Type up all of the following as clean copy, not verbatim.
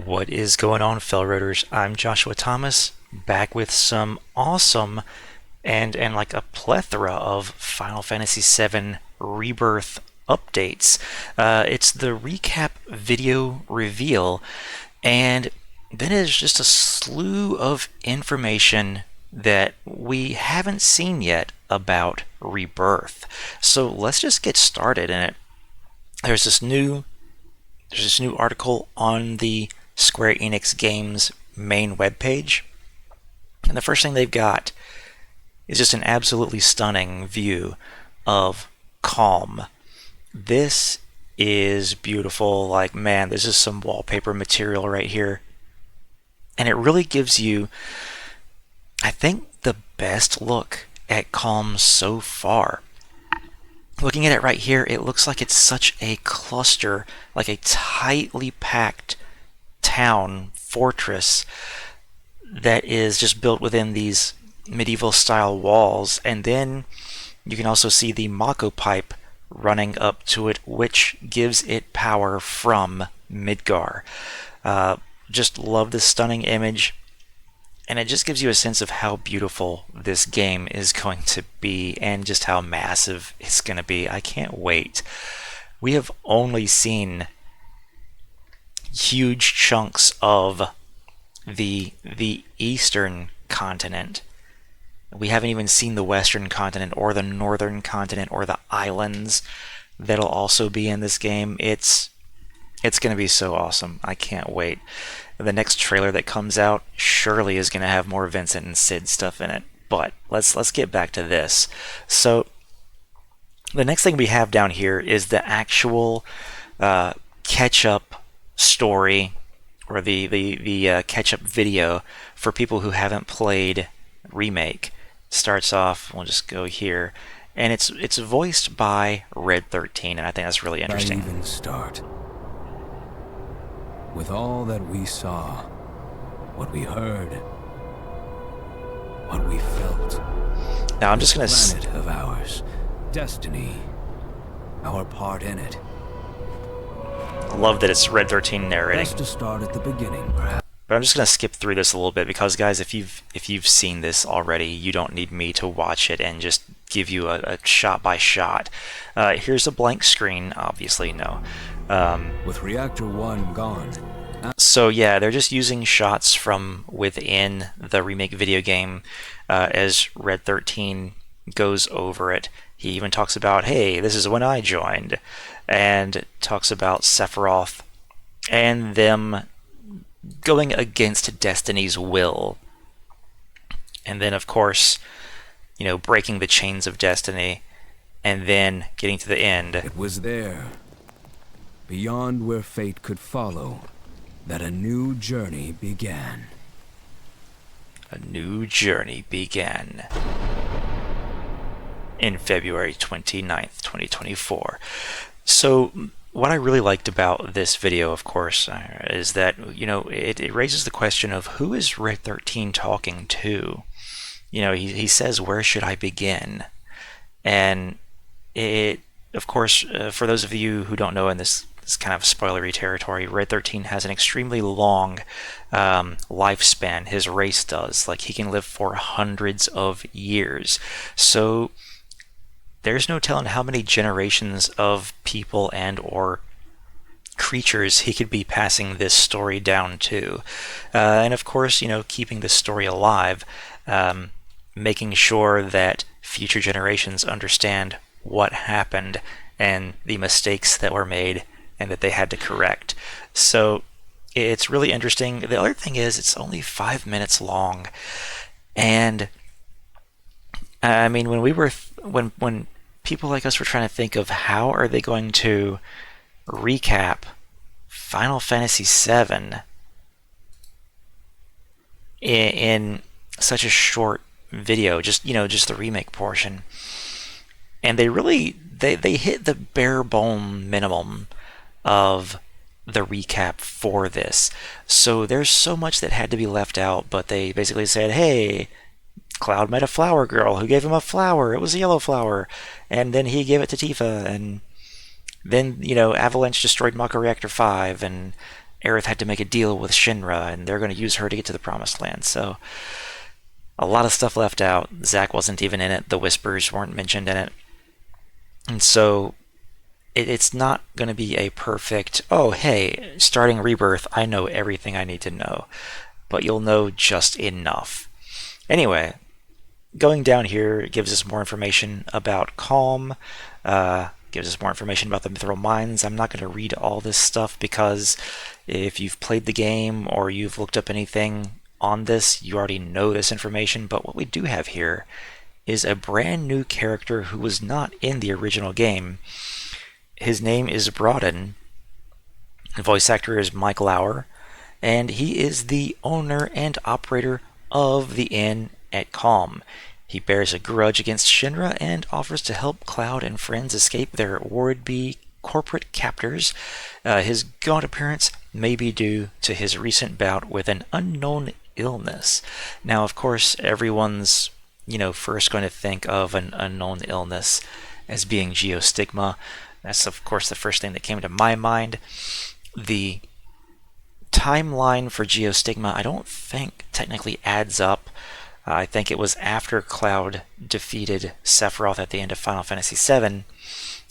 What is going on, Felroaders? I'm Joshua Thomas, back with some awesome and like a plethora of Final Fantasy VII Rebirth updates. It's the recap video reveal, and then it's just a slew of information that we haven't seen yet about Rebirth. So let's just get started in it. There's this new article on the Square Enix games main webpage, and the first thing they've got is just an absolutely stunning view of Calm. This is beautiful. Like, man, this is some wallpaper material right here, and it really gives you, I think, the best look at Calm so far. Looking at it right here, it looks like it's such a cluster, like a tightly packed town, fortress, that is just built within these medieval style walls. And then you can also see the Mako pipe running up to it, which gives it power from Midgar. Just love this stunning image. And it just gives you a sense of how beautiful this game is going to be and just how massive it's going to be. I can't wait. We have only seen huge chunks of the eastern continent. We haven't even seen the western continent or the northern continent or the islands that'll also be in this game. It's going to be so awesome. I can't wait. The next trailer that comes out surely is going to have more Vincent and Sid stuff in it. But let's get back to this. So the next thing we have down here is the actual catch-up story, or the catch-up video for people who haven't played Remake. Starts off, we'll just go here, and it's voiced by Red 13, and I think that's really interesting. Even start. With all that we saw, what we heard, what we felt. Now I'm just gonna planet of ours, destiny, our part in it. Love that it's Red 13 narrating. Best to start at the beginning, perhaps. But I'm just gonna skip through this a little bit because, guys, if you've seen this already, you don't need me to watch it and just give you a shot by shot. Here's a blank screen. Obviously, no. With Reactor 1 gone. So yeah, they're just using shots from within the Remake video game as Red 13 goes over it. He even talks about, hey, this is when I joined, and talks about Sephiroth and them going against Destiny's will. And then, of course, you know, breaking the chains of Destiny, and then getting to the end. It was there, beyond where fate could follow, that a new journey began. A new journey began in February 29th, 2024. So what I really liked about this video, of course, is that, you know, it raises the question of who is Red 13 talking to? You know, he says, where should I begin? And it, of course, for those of you who don't know, in this kind of spoilery territory, Red 13 has an extremely long lifespan. His race does. Like, he can live for hundreds of years. So there's no telling how many generations of people and or creatures he could be passing this story down to. And of course, you know, keeping this story alive, making sure that future generations understand what happened and the mistakes that were made and that they had to correct. So it's really interesting. The other thing is, it's only 5 minutes long, and I mean, when we were when people like us were trying to think of how are they going to recap Final Fantasy VII in such a short video, just, you know, just the remake portion, and they really they hit the bare bone minimum of the recap for this. So there's so much that had to be left out, but they basically said, hey, Cloud met a flower girl who gave him a flower. It was a yellow flower. And then he gave it to Tifa. And then, you know, Avalanche destroyed Mako Reactor 5. And Aerith had to make a deal with Shinra, and they're going to use her to get to the Promised Land. So a lot of stuff left out. Zack wasn't even in it. The Whispers weren't mentioned in it. And so it's not going to be a perfect, oh, hey, starting Rebirth, I know everything I need to know. But you'll know just enough. Anyway, going down here gives us more information about Calm, gives us more information about the Mithril Mines. I'm not going to read all this stuff because if you've played the game or you've looked up anything on this, you already know this information. But what we do have here is a brand new character who was not in the original game. His name is Broden. The voice actor is Mike Lauer, and he is the owner and operator of the inn at Calm. He bears a grudge against Shinra and offers to help Cloud and friends escape their would-be corporate captors. His gaunt appearance may be due to his recent bout with an unknown illness. Now, of course, everyone's first going to think of an unknown illness as being geostigma. That's, of course, the first thing that came to my mind. The timeline for geostigma, I don't think technically adds up. I think it was after Cloud defeated Sephiroth at the end of Final Fantasy VII,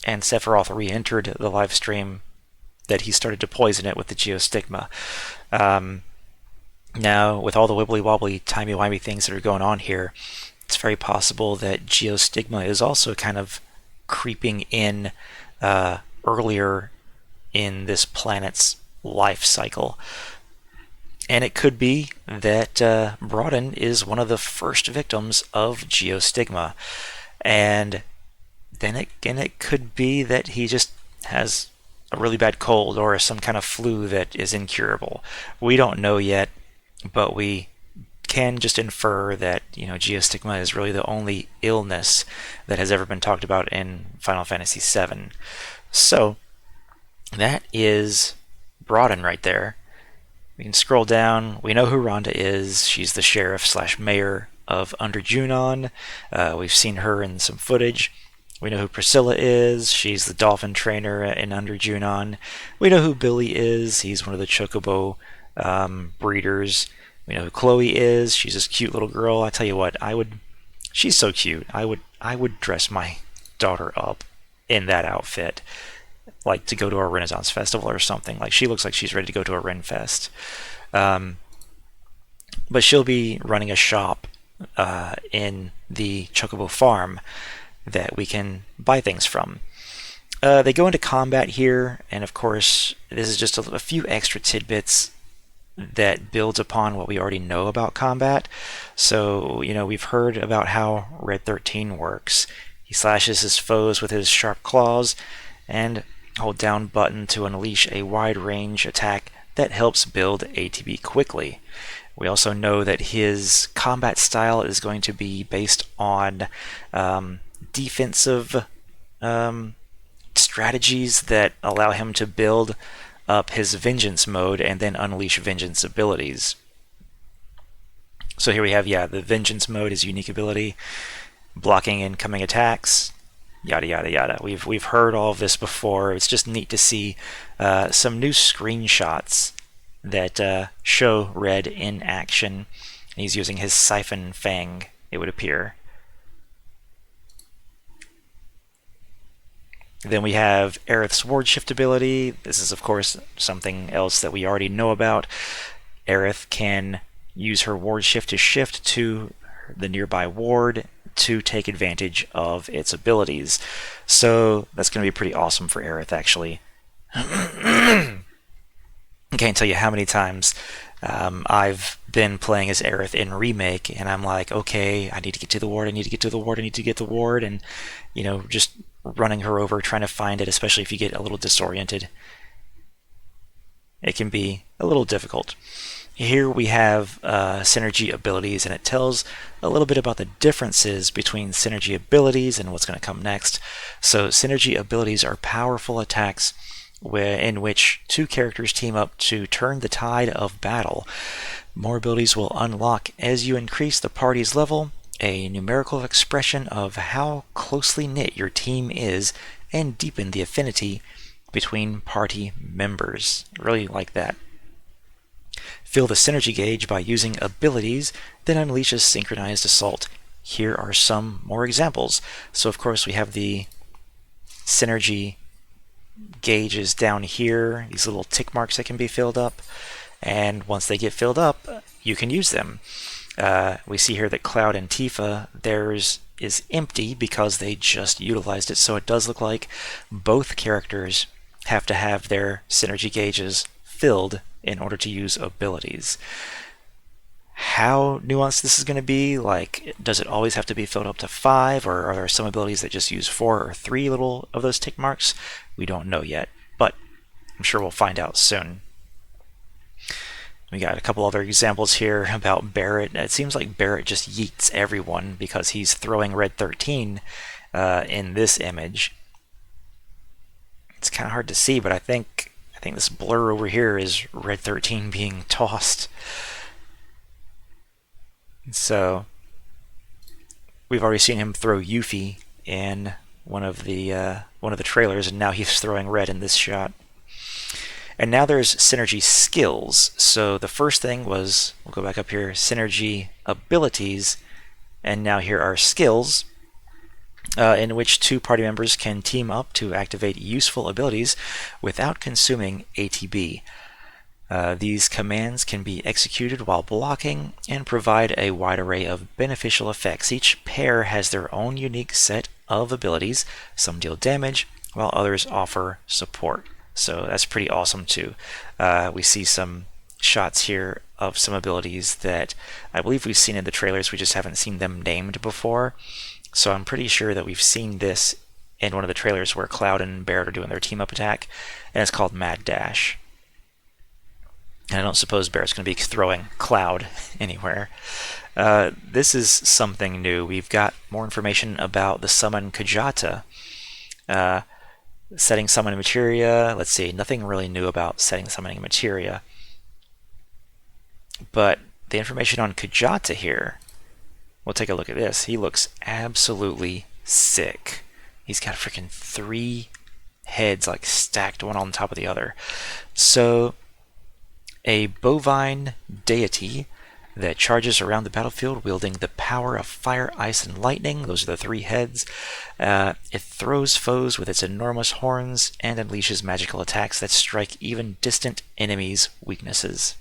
and Sephiroth re-entered the live stream that he started to poison it with the geostigma. Now, with all the wibbly-wobbly, timey-wimey things that are going on here, it's very possible that geostigma is also kind of creeping in earlier in this planet's life cycle. And it could be that Broden is one of the first victims of geostigma. And then it could be that he just has a really bad cold or some kind of flu that is incurable. We don't know yet, but we can just infer that geostigma is really the only illness that has ever been talked about in Final Fantasy VII. So that is Broden right there. We can scroll down. We know who Rhonda is. She's the sheriff/mayor of Under Junon. We've seen her in some footage. We know who Priscilla is. She's the dolphin trainer in Under Junon. We know who Billy is. He's one of the Chocobo breeders. We know who Chloe is. She's this cute little girl. I tell you what, she's so cute. I would dress my daughter up in that outfit, like to go to a Renaissance festival or something. Like, she looks like she's ready to go to a Ren Fest. But she'll be running a shop in the Chocobo farm that we can buy things from. They go into combat here, and of course, this is just a few extra tidbits that builds upon what we already know about combat. So, we've heard about how Red 13 works. He slashes his foes with his sharp claws, and hold down button to unleash a wide range attack that helps build ATB quickly. We also know that his combat style is going to be based on defensive strategies that allow him to build up his vengeance mode and then unleash vengeance abilities. So here we have, the vengeance mode is unique ability, blocking incoming attacks, yada yada yada. We've heard all of this before. It's just neat to see some new screenshots that show Red in action. He's using his Siphon Fang, it would appear. Then we have Aerith's ward shift ability. This is, of course, something else that we already know about. Aerith can use her ward shift to shift to the nearby ward to take advantage of its abilities. So that's going to be pretty awesome for Aerith, actually. I can't tell you how many times I've been playing as Aerith in Remake, and I'm like, okay, I need to get to the ward, I need to get to the ward, I need to get to the ward, and, just running her over, trying to find it, especially if you get a little disoriented. It can be a little difficult. Here we have synergy abilities, and it tells a little bit about the differences between synergy abilities and what's going to come next. So synergy abilities are powerful attacks in which two characters team up to turn the tide of battle. More abilities will unlock as you increase the party's level, a numerical expression of how closely knit your team is, and deepen the affinity between party members. Really like that. Fill the synergy gauge by using abilities, then unleash a synchronized assault. Here are some more examples. So of course we have the synergy gauges down here, these little tick marks that can be filled up, and once they get filled up, you can use them. We see here that Cloud and Tifa, theirs is empty because they just utilized it, so it does look like both characters have to have their synergy gauges filled in order to use abilities. How nuanced this is going to be, like, does it always have to be filled up to 5, or are there some abilities that just use 4 or 3 little of those tick marks? We don't know yet, but I'm sure we'll find out soon. We got a couple other examples here about Barret. It seems like Barret just yeets everyone because he's throwing Red 13 in this image. It's kind of hard to see, but I think this blur over here is Red 13 being tossed. So we've already seen him throw Yuffie in one of the trailers, and now he's throwing Red in this shot. And now there's synergy skills. So the first thing was, we'll go back up here, synergy abilities, and now here are skills, in which 2 party members can team up to activate useful abilities without consuming ATB. These commands can be executed while blocking and provide a wide array of beneficial effects. Each pair has their own unique set of abilities. Some deal damage, while others offer support. So that's pretty awesome too. We see some shots here of some abilities that I believe we've seen in the trailers, we just haven't seen them named before. So I'm pretty sure that we've seen this in one of the trailers where Cloud and Barret are doing their team-up attack, and it's called Mad Dash. And I don't suppose Barret's going to be throwing Cloud anywhere. This is something new. We've got more information about the summon Kujata. Setting summon materia. Let's see, nothing really new about setting summoning materia. But the information on Kujata here, we'll take a look at this. He looks absolutely sick. He's got freaking 3 heads like stacked one on top of the other. So a bovine deity that charges around the battlefield wielding the power of fire, ice, and lightning. Those are the 3 heads. It throws foes with its enormous horns and unleashes magical attacks that strike even distant enemies' weaknesses.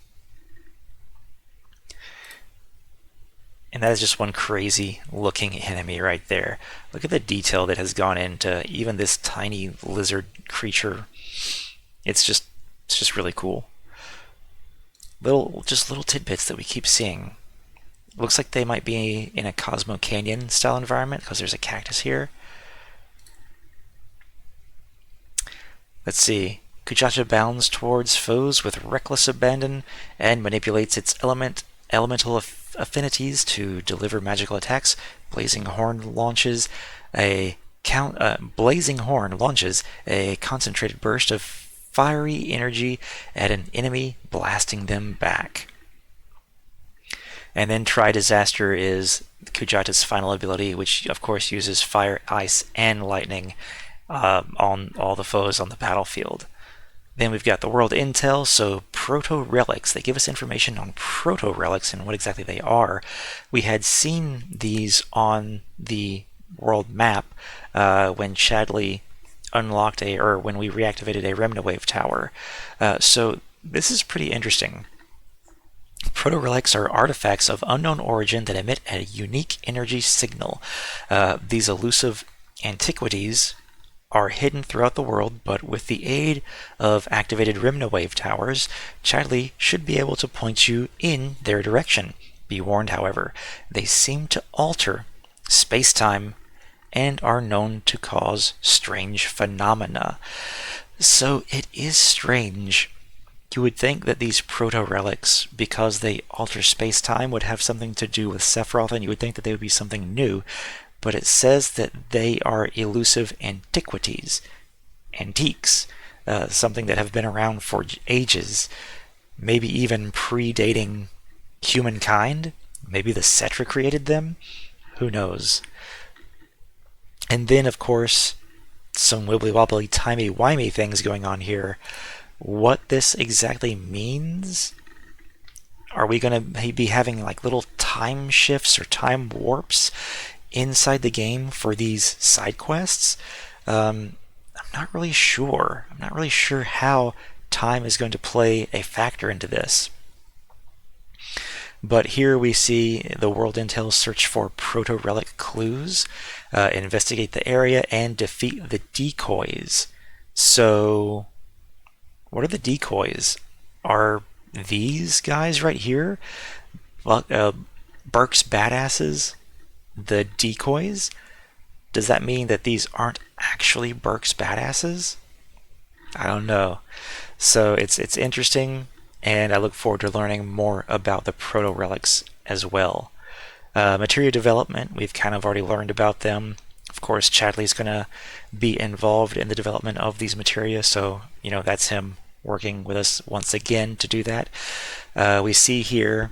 And that is just one crazy looking enemy right there. Look at the detail that has gone into even this tiny lizard creature. It's just really cool. Little tidbits that we keep seeing. Looks like they might be in a Cosmo Canyon style environment because there's a cactus here. Let's see. Kujata bounds towards foes with reckless abandon and manipulates its elemental affinities to deliver magical attacks. Blazing Horn launches a concentrated burst of fiery energy at an enemy, blasting them back. And then Try Disaster is Kujata's final ability, which of course uses fire, ice, and lightning on all the foes on the battlefield. Then we've got the world intel, so proto-relics. They give us information on proto-relics and what exactly they are. We had seen these on the world map when Chadley unlocked when we reactivated a Remna Wave tower. So this is pretty interesting. Proto-relics are artifacts of unknown origin that emit a unique energy signal. These elusive antiquities are hidden throughout the world, but with the aid of activated Remna Wave towers, Chadley should be able to point you in their direction. Be warned, however, they seem to alter space-time and are known to cause strange phenomena. So it is strange. You would think that these proto-relics, because they alter space-time, would have something to do with Sephiroth, and you would think that they would be something new, but it says that they are elusive antiquities, antiques, something that have been around for ages, maybe even predating humankind. Maybe the Cetra created them? Who knows? And then, of course, some wibbly-wobbly, timey-wimey things going on here. What this exactly means, Are we going to be having like little time shifts or time warps inside the game for these side quests? I'm not really sure. I'm not really sure how time is going to play a factor into this. But here we see the world intel search for proto-relic clues, investigate the area, and defeat the decoys. So, what are the decoys? Are these guys right here, Burke's badasses, the decoys? Does that mean that these aren't actually Burke's badasses? I don't know. So it's interesting, and I look forward to learning more about the proto relics as well. Materia development, we've kind of already learned about them. Of course, Chadley's going to be involved in the development of these materia, so that's him working with us once again to do that. We see here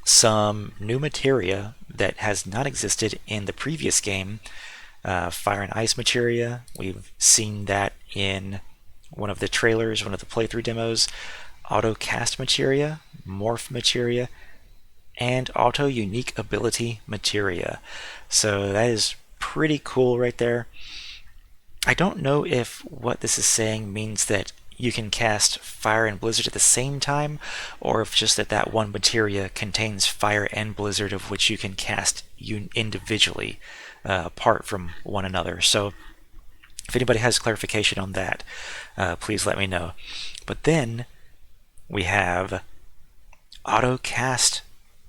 some new materia that has not existed in the previous game. Fire and ice materia, we've seen that in one of the trailers, one of the playthrough demos. Auto cast materia, morph materia, and auto unique ability materia. So that is pretty cool right there. I don't know if what this is saying means that you can cast fire and blizzard at the same time, or if just that one materia contains fire and blizzard of which you can cast individually apart from one another. So if anybody has clarification on that, please let me know. But then we have auto cast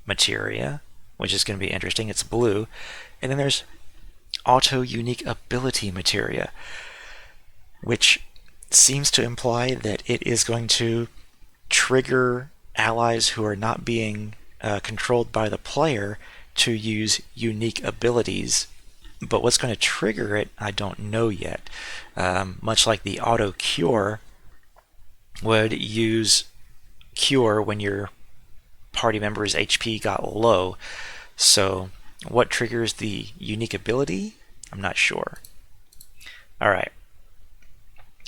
materia, which is going to be interesting. It's blue. And then there's auto unique ability materia, which seems to imply that it is going to trigger allies who are not being controlled by the player to use unique abilities. But what's going to trigger it, I don't know yet. Much like the auto cure would use cure when your party member's HP got low. So what triggers the unique ability? I'm not sure. Alright.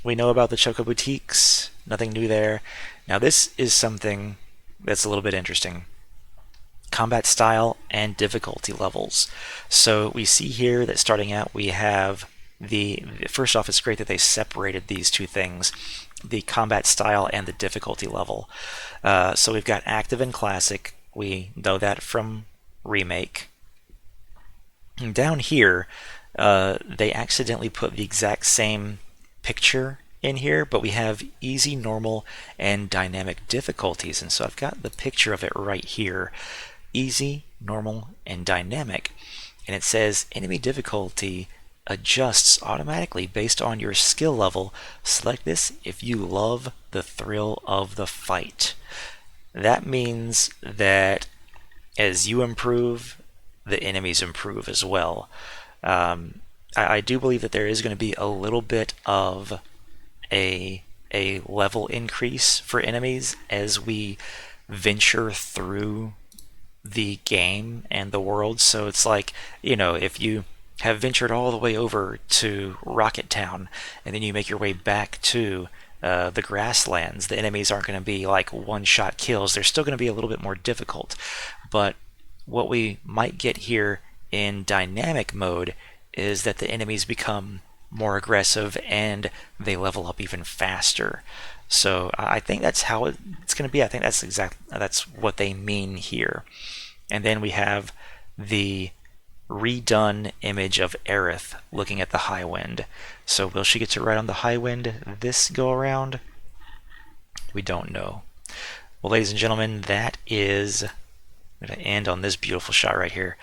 We know about the Choco Boutiques. Nothing new there. Now this is something that's a little bit interesting. Combat style and difficulty levels. So we see here that starting out we have first off, it's great that they separated these two things, the combat style and the difficulty level. So we've got active and classic. We know that from Remake. And down here, they accidentally put the exact same picture in here, but we have easy, normal, and dynamic difficulties. And so I've got the picture of it right here. Easy, normal, and dynamic. And it says enemy difficulty adjusts automatically based on your skill level. Select this if you love the thrill of the fight. That means that as you improve, the enemies improve as well. I do believe that there is going to be a little bit of a level increase for enemies as we venture through the game and the world. So it's like, if you have ventured all the way over to Rocket Town and then you make your way back to the grasslands, the enemies aren't going to be like one-shot kills. They're still going to be a little bit more difficult. But what we might get here in dynamic mode is that the enemies become more aggressive and they level up even faster. So I think that's how it's going to be. I think that's what they mean here. And then we have the redone image of Aerith looking at the Highwind. So will she get to ride on the Highwind this go around? We don't know. Well, ladies and gentlemen, that is... I'm going to end on this beautiful shot right here.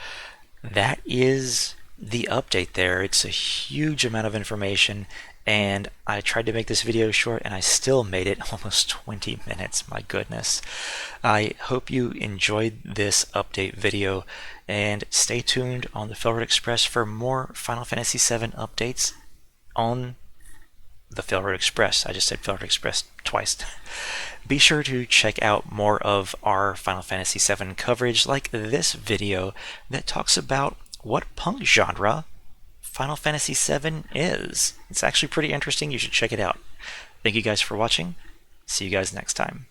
That is the update there. It's a huge amount of information, and I tried to make this video short, and I still made it almost 20 minutes. My goodness. I hope you enjoyed this update video, and stay tuned on the FailroadExpress for more Final Fantasy VII updates on the FailroadExpress. I just said FailroadExpress twice. Be sure to check out more of our Final Fantasy VII coverage, like this video that talks about what punk genre Final Fantasy VII is. It's actually pretty interesting. You should check it out. Thank you guys for watching. See you guys next time.